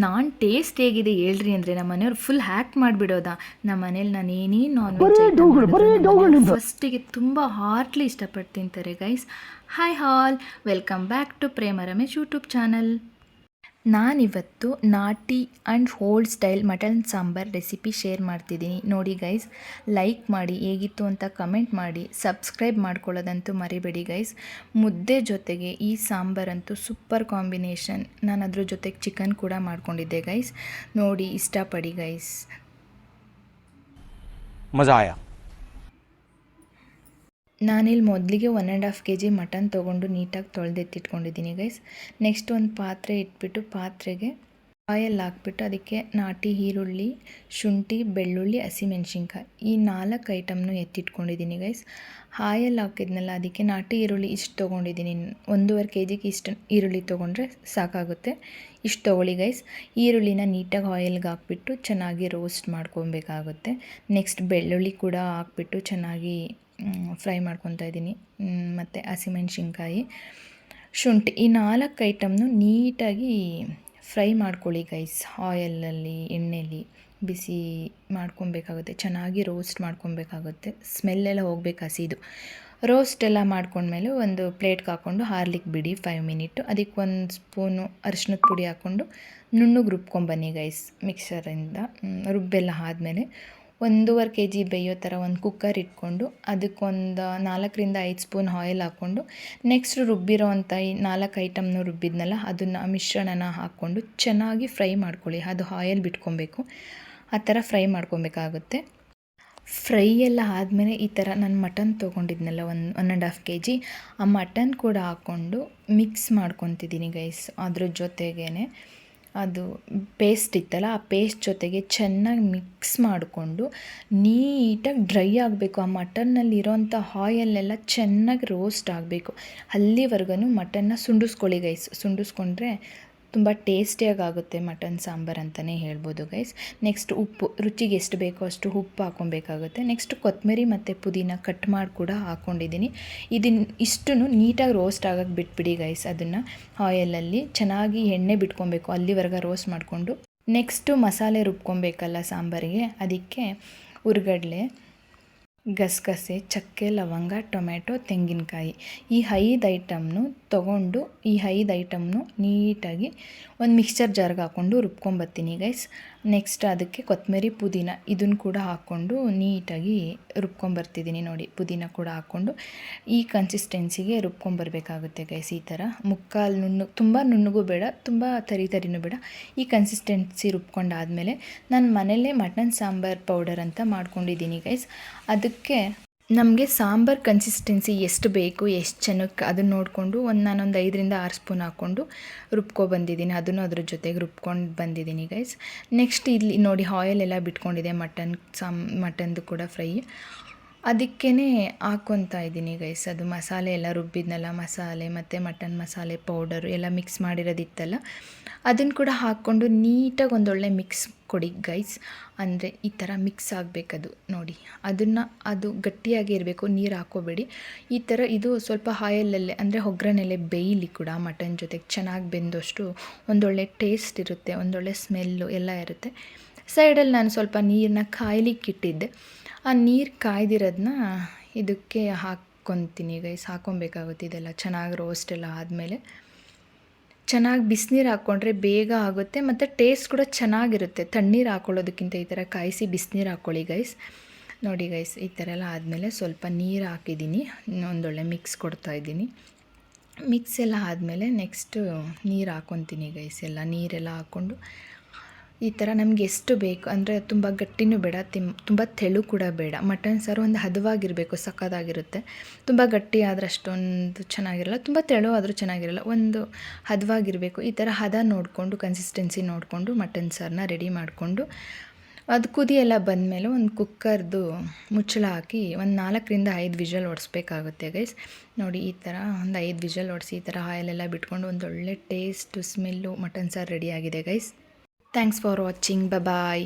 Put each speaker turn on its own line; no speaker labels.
ನಾನು ಟೇಸ್ಟ್ ಹೇಗಿದೆ ಹೇಳ್ರಿ ಅಂದರೆ ನಮ್ಮ ಮನೆಯವ್ರು ಫುಲ್ ಹ್ಯಾಕ್ ಮಾಡಿಬಿಡೋದ. ನಮ್ಮ ಮನೇಲಿ ನಾನು ಏನೇನು ನಾನ್ ವೆಜ್ ಐಟಮ್ ಮಾಡಿದ್ರು ಫಸ್ಟಿಗೆ ತುಂಬ ಹಾರ್ಟ್ಲಿ ಇಷ್ಟಪಟ್ಟು ತಿಂತಾರೆ guys. Hi all, welcome back to Prema Ramesh YouTube channel. ನಾನಿವತ್ತು ನಾಟಿ and old style mutton sambar recipe share ಮಾಡ್ತಿದ್ದೀನಿ. ನೋಡಿ ಗೈಸ್, ಲೈಕ್ ಮಾಡಿ, ಹೇಗಿತ್ತು ಅಂತ ಕಮೆಂಟ್ ಮಾಡಿ, ಸಬ್ಸ್ಕ್ರೈಬ್ ಮಾಡ್ಕೊಳ್ಳೋದಂತೂ ಮರಿಬೇಡಿ ಗೈಸ್. ಮುದ್ದೆ ಜೊತೆಗೆ ಈ ಸಾಂಬಾರಂತೂ ಸೂಪರ್ ಕಾಂಬಿನೇಷನ್. ನಾನು ಅದ್ರ ಜೊತೆಗೆ ಚಿಕನ್ ಕೂಡ ಮಾಡ್ಕೊಂಡಿದ್ದೆ ಗೈಸ್. ನೋಡಿ, ಇಷ್ಟಪಡಿ ಗೈಸ್.
ಮಜಾ ಆಯಾ.
ನಾನಿಲ್ಲಿ ಮೊದಲಿಗೆ 1.5 kg ಮಟನ್ ತೊಗೊಂಡು ನೀಟಾಗಿ ತೊಳೆದೆತ್ತಿಟ್ಕೊಂಡಿದ್ದೀನಿ ಗೈಸ್. ನೆಕ್ಸ್ಟ್ ಒಂದು ಪಾತ್ರೆ ಇಟ್ಬಿಟ್ಟು ಪಾತ್ರೆಗೆ ಆಯಿಲ್ ಹಾಕ್ಬಿಟ್ಟು ಅದಕ್ಕೆ ನಾಟಿ ಈರುಳ್ಳಿ, ಶುಂಠಿ, ಬೆಳ್ಳುಳ್ಳಿ, ಹಸಿಮೆಣ್ಸಿನ್ಕಾಯಿ ಈ 4 ಐಟಮ್ನು ಎತ್ತಿಟ್ಕೊಂಡಿದ್ದೀನಿ ಗೈಸ್. ಆಯಿಲ್ ಹಾಕಿದ್ನಲ್ಲ, ಅದಕ್ಕೆ ನಾಟಿ ಈರುಳ್ಳಿ ಇಷ್ಟು ತೊಗೊಂಡಿದ್ದೀನಿ. 1.5 kgಗೆ ಇಷ್ಟು ಈರುಳ್ಳಿ ತೊಗೊಂಡ್ರೆ ಸಾಕಾಗುತ್ತೆ. ಇಷ್ಟು ತೊಗೊಳ್ಳಿ ಗೈಸ್. ಈರುಳ್ಳಿನ ನೀಟಾಗಿ ಆಯಿಲ್ಗೆ ಹಾಕ್ಬಿಟ್ಟು ಚೆನ್ನಾಗಿ ರೋಸ್ಟ್ ಮಾಡ್ಕೊಬೇಕಾಗುತ್ತೆ. ನೆಕ್ಸ್ಟ್ ಬೆಳ್ಳುಳ್ಳಿ ಕೂಡ ಹಾಕ್ಬಿಟ್ಟು ಚೆನ್ನಾಗಿ ಫ್ರೈ ಮಾಡ್ಕೊತಾ ಇದ್ದೀನಿ. ಮತ್ತು ಹಸಿಮೆಣ್ಸಿನ್ಕಾಯಿ, ಶುಂಠಿ ಈ 4 ಐಟಮ್ನು ನೀಟಾಗಿ ಫ್ರೈ ಮಾಡ್ಕೊಳ್ಳಿ ಗೈಸ್. ಆಯಲಲ್ಲಿ, ಎಣ್ಣೆಲಿ ಬಿಸಿ ಮಾಡ್ಕೊಬೇಕಾಗುತ್ತೆ, ಚೆನ್ನಾಗಿ ರೋಸ್ಟ್ ಮಾಡ್ಕೊಬೇಕಾಗುತ್ತೆ. ಸ್ಮೆಲ್ಲೆಲ್ಲ ಹೋಗ್ಬೇಕು ಹಸಿದು. ರೋಸ್ಟ್ ಎಲ್ಲ ಮಾಡ್ಕೊಂಡ್ಮೇಲೆ ಒಂದು ಪ್ಲೇಟ್ಗೆ ಹಾಕ್ಕೊಂಡು ಹಾರ್ಲಿಕ್ಕೆ ಬಿಡಿ 5 ಮಿನಿಟು. ಅದಕ್ಕೆ 1 ಸ್ಪೂನು ಅರಿಶಿನದ ಪುಡಿ ಹಾಕ್ಕೊಂಡು ನುಣ್ಣಗೆ ರುಬ್ಕೊಂಬನ್ನಿ ಗೈಸ್ ಮಿಕ್ಸರಿಂದ. ರುಬ್ಬೆಲ್ಲ ಆದಮೇಲೆ 1.5 kg ಬೇಯೋ ಥರ ಒಂದು ಕುಕ್ಕರ್ ಇಟ್ಕೊಂಡು ಅದಕ್ಕೊಂದು 4-5 ಸ್ಪೂನ್ ಆಯಿಲ್ ಹಾಕ್ಕೊಂಡು ನೆಕ್ಸ್ಟ್ ರುಬ್ಬಿರೋ ಅಂಥ ಈ 4 ಐಟಮ್ನು ರುಬ್ಬಿದ್ನಲ್ಲ ಅದನ್ನು ಮಿಶ್ರಣನ ಹಾಕ್ಕೊಂಡು ಚೆನ್ನಾಗಿ ಫ್ರೈ ಮಾಡ್ಕೊಳ್ಳಿ. ಅದು ಆಯಿಲ್ ಬಿಟ್ಕೊಬೇಕು, ಆ ಥರ ಫ್ರೈ ಮಾಡ್ಕೊಬೇಕಾಗುತ್ತೆ. ಫ್ರೈ ಎಲ್ಲ ಆದಮೇಲೆ ಈ ಥರ ನಾನು ಮಟನ್ ತೊಗೊಂಡಿದ್ನಲ್ಲ 1.5 kg, ಆ ಮಟನ್ ಕೂಡ ಹಾಕ್ಕೊಂಡು ಮಿಕ್ಸ್ ಮಾಡ್ಕೊತಿದ್ದೀನಿ ಗೈಸ್. ಅದ್ರ ಜೊತೆಗೇ ಅದು ಪೇಸ್ಟ್ ಇತ್ತಲ್ಲ, ಆ ಪೇಸ್ಟ್ ಜೊತೆಗೆ ಚೆನ್ನಾಗಿ ಮಿಕ್ಸ್ ಮಾಡಿಕೊಂಡು ನೀಟಾಗಿ ಡ್ರೈ ಆಗಬೇಕು. ಆ ಮಟನ್ನಲ್ಲಿರೋಂಥ ಆಯಲ್ಲೆಲ್ಲ ಚೆನ್ನಾಗಿ ರೋಸ್ಟ್ ಆಗಬೇಕು. ಅಲ್ಲಿವರೆಗೂ ಮಟನ್ನ ಸುಂಡಿಸ್ಕೊಳ್ಳಿ ಗೈಸ್. ಸುಂಡಿಸ್ಕೊಂಡ್ರೆ ತುಂಬ ಟೇಸ್ಟಿಯಾಗಿ ಆಗುತ್ತೆ ಮಟನ್ ಸಾಂಬಾರು ಅಂತಲೇ ಹೇಳ್ಬೋದು ಗೈಸ್. ನೆಕ್ಸ್ಟ್ ಉಪ್ಪು, ರುಚಿಗೆ ಎಷ್ಟು ಬೇಕೋ ಅಷ್ಟು ಉಪ್ಪು ಹಾಕ್ಕೊಬೇಕಾಗುತ್ತೆ. ನೆಕ್ಸ್ಟ್ ಕೊತ್ತಂಬರಿ ಮತ್ತು ಪುದೀನ ಕಟ್ ಮಾಡಿ ಕೂಡ ಹಾಕ್ಕೊಂಡಿದ್ದೀನಿ. ಇಷ್ಟನ್ನು ನೀಟಾಗಿ ರೋಸ್ಟ್ ಆಗೋಕ್ಕೆ ಬಿಟ್ಬಿಡಿ ಗೈಸ್. ಅದನ್ನು ಆಯಿಲಲ್ಲಿ ಚೆನ್ನಾಗಿ ಎಣ್ಣೆ ಬಿಟ್ಕೊಬೇಕು, ಅಲ್ಲಿವರೆಗೆ ರೋಸ್ಟ್ ಮಾಡಿಕೊಂಡು ನೆಕ್ಸ್ಟು ಮಸಾಲೆ ರುಬ್ಕೊಬೇಕಲ್ಲ ಸಾಂಬಾರಿಗೆ. ಅದಕ್ಕೆ ಹುರ್ಗಡ್ಲೆ, ಗಸಗಸೆ, ಚಕ್ಕೆ, ಲವಂಗ, ಟೊಮೆಟೊ, ತೆಂಗಿನಕಾಯಿ ಈ 5 ಐಟಮ್ನು ತೊಗೊಂಡು ಈ 5 ಐಟಮ್ನು ನೀಟಾಗಿ ಒಂದು ಮಿಕ್ಸ್ಚರ್ ಜಾರ್ಗೆ ಹಾಕ್ಕೊಂಡು ರುಬ್ಕೊಂಬತ್ತೀನಿ ಗೈಸ್. ನೆಕ್ಸ್ಟ್ ಅದಕ್ಕೆ ಕೊತ್ತಂಬರಿ, ಪುದೀನ ಇದನ್ನು ಕೂಡ ಹಾಕ್ಕೊಂಡು ನೀಟಾಗಿ ರುಬ್ಕೊಂಬರ್ತಿದ್ದೀನಿ. ನೋಡಿ, ಪುದೀನ ಕೂಡ ಹಾಕ್ಕೊಂಡು ಈ ಕನ್ಸಿಸ್ಟೆನ್ಸಿಗೆ ರುಬ್ಕೊಂಬರ್ಬೇಕಾಗುತ್ತೆ ಗೈಸ್. ಈ ಥರ ಮುಕ್ಕಾಲು ತುಂಬ ನುಣ್ಣಗೂ ಬೇಡ, ತುಂಬ ತರಿನೂ ಬೇಡ. ಈ ಕನ್ಸಿಸ್ಟೆನ್ಸಿ ರುಬ್ಕೊಂಡಾದಮೇಲೆ ನಾನು ಮನೆಯಲ್ಲೇ ಮಟನ್ ಸಾಂಬಾರ್ ಪೌಡರ್ ಅಂತ ಮಾಡ್ಕೊಂಡಿದ್ದೀನಿ ಗೈಸ್. ಅದಕ್ಕೆ ನಮಗೆ ಸಾಂಬಾರ್ ಕನ್ಸಿಸ್ಟೆನ್ಸಿ ಎಷ್ಟು ಬೇಕು, ಎಷ್ಟು ಜನಕ್ಕೆ ಅದನ್ನು ನೋಡಿಕೊಂಡು ನಾನೊಂದು 5-6 ಸ್ಪೂನ್ ಹಾಕ್ಕೊಂಡು ರುಬ್ಕೊಬಂದಿದ್ದೀನಿ. ಅದನ್ನು ಅದ್ರ ಜೊತೆಗೆ ರುಬ್ಕೊಂಡು ಬಂದಿದ್ದೀನಿ ಗೈಸ್. ನೆಕ್ಸ್ಟ್ ಇಲ್ಲಿ ನೋಡಿ, ಆಯಿಲ್ ಎಲ್ಲ ಬಿಟ್ಕೊಂಡಿದೆ ಮಟನ್ದು ಕೂಡ ಫ್ರೈ. ಅದಕ್ಕೇ ಹಾಕ್ಕೊತಾ ಇದ್ದೀನಿ ಗೈಸ್. ಅದು ಮಸಾಲೆ ಎಲ್ಲ ರುಬ್ಬಿದ್ನಲ್ಲ, ಮಸಾಲೆ ಮತ್ತು ಮಟನ್ ಮಸಾಲೆ ಪೌಡರು ಎಲ್ಲ ಮಿಕ್ಸ್ ಮಾಡಿರೋದಿತ್ತಲ್ಲ, ಅದನ್ನು ಕೂಡ ಹಾಕ್ಕೊಂಡು ನೀಟಾಗಿ ಒಂದೊಳ್ಳೆ ಮಿಕ್ಸ್ ಕೊಡಿ ಗೈಸ್. ಅಂದರೆ ಈ ಥರ ಮಿಕ್ಸ್ ಆಗಬೇಕದು. ನೋಡಿ, ಅದು ಗಟ್ಟಿಯಾಗಿ ಇರಬೇಕು, ನೀರು ಹಾಕ್ಕೋಬೇಡಿ. ಈ ಥರ ಇದು ಸ್ವಲ್ಪ ಆಯಿಲಲ್ಲೇ ಅಂದರೆ ಒಗ್ಗರಣೆಲೆ ಬೇಯಲಿ ಕೂಡ ಮಟನ್ ಜೊತೆಗೆ ಚೆನ್ನಾಗಿ ಬೆಂದಷ್ಟು ಒಂದೊಳ್ಳೆ ಟೇಸ್ಟ್ ಇರುತ್ತೆ, ಒಂದೊಳ್ಳೆ ಸ್ಮೆಲ್ಲು ಎಲ್ಲ ಇರುತ್ತೆ. ಸೈಡಲ್ಲಿ ನಾನು ಸ್ವಲ್ಪ ನೀರನ್ನ ಕಾಯ್ಲಿಕ್ಕೆ ಇಟ್ಟಿದ್ದೆ. ಆ ನೀರು ಕಾಯ್ದಿರೋದನ್ನ ಇದಕ್ಕೆ ಹಾಕ್ಕೊತೀನಿ ಗೈಸ್. ಹಾಕ್ಕೊಬೇಕಾಗುತ್ತೆ. ಇದೆಲ್ಲ ಚೆನ್ನಾಗಿ ರೋಸ್ಟ್ ಎಲ್ಲ ಆದಮೇಲೆ ಚೆನ್ನಾಗಿ ಬಿಸಿನೀರು ಹಾಕ್ಕೊಂಡ್ರೆ ಬೇಗ ಆಗುತ್ತೆ ಮತ್ತು ಟೇಸ್ಟ್ ಕೂಡ ಚೆನ್ನಾಗಿರುತ್ತೆ. ತಣ್ಣೀರು ಹಾಕ್ಕೊಳ್ಳೋದಕ್ಕಿಂತ ಈ ಥರ ಕಾಯಿಸಿ ಬಿಸಿನೀರು ಹಾಕ್ಕೊಳ್ಳಿ ಗೈಸ್. ನೋಡಿ ಗೈಸ್, ಈ ಥರ ಎಲ್ಲ ಆದಮೇಲೆ ಸ್ವಲ್ಪ ನೀರು ಹಾಕಿದ್ದೀನಿ, ಒಂದೊಳ್ಳೆ ಮಿಕ್ಸ್ ಕೊಡ್ತಾಯಿದ್ದೀನಿ. ಮಿಕ್ಸ್ ಎಲ್ಲ ಆದಮೇಲೆ ನೆಕ್ಸ್ಟು ನೀರು ಹಾಕ್ಕೊತೀನಿ ಗೈಸ್. ಎಲ್ಲ ನೀರೆಲ್ಲ ಹಾಕ್ಕೊಂಡು ಈ ಥರ ನಮಗೆ ಎಷ್ಟು ಬೇಕು ಅಂದರೆ ತುಂಬ ಗಟ್ಟಿನೂ ಬೇಡ, ತುಂಬ ತೆಳು ಕೂಡ ಬೇಡ. ಮಟನ್ ಸಾರು ಒಂದು ಹದವಾಗಿರಬೇಕು, ಸಕ್ಕತ್ತಾಗಿರುತ್ತೆ. ತುಂಬ ಗಟ್ಟಿ ಆದರೆ ಅಷ್ಟೊಂದು ಚೆನ್ನಾಗಿರಲ್ಲ, ತುಂಬ ತೆಳು ಆದರೂ ಚೆನ್ನಾಗಿರಲ್ಲ, ಒಂದು ಹದವಾಗಿರಬೇಕು. ಈ ಥರ ಹದ ನೋಡಿಕೊಂಡು, ಕನ್ಸಿಸ್ಟೆನ್ಸಿ ನೋಡಿಕೊಂಡು ಮಟನ್ ಸಾರನ್ನ ರೆಡಿ ಮಾಡಿಕೊಂಡು ಅದು ಕುದಿ ಎಲ್ಲ ಬಂದಮೇಲೆ ಒಂದು ಕುಕ್ಕರ್ದು ಮುಚ್ಚಳ ಹಾಕಿ ಒಂದು 4-5 ವಿಷಲ್ ಹೊಡಿಸ್ಬೇಕಾಗುತ್ತೆ ಗೈಸ್. ನೋಡಿ, ಈ ಥರ ಒಂದು 5 ವಿಷಲ್ ಹೊಡಿಸಿ ಈ ಥರ ಆಯಿಲೆಲ್ಲ ಬಿಟ್ಕೊಂಡು ಒಂದು ಒಳ್ಳೆ ಟೇಸ್ಟು ಸ್ಮೆಲ್ಲು ಮಟನ್ ಸಾರು ರೆಡಿಯಾಗಿದೆ guys. Thanks for watching. Bye bye.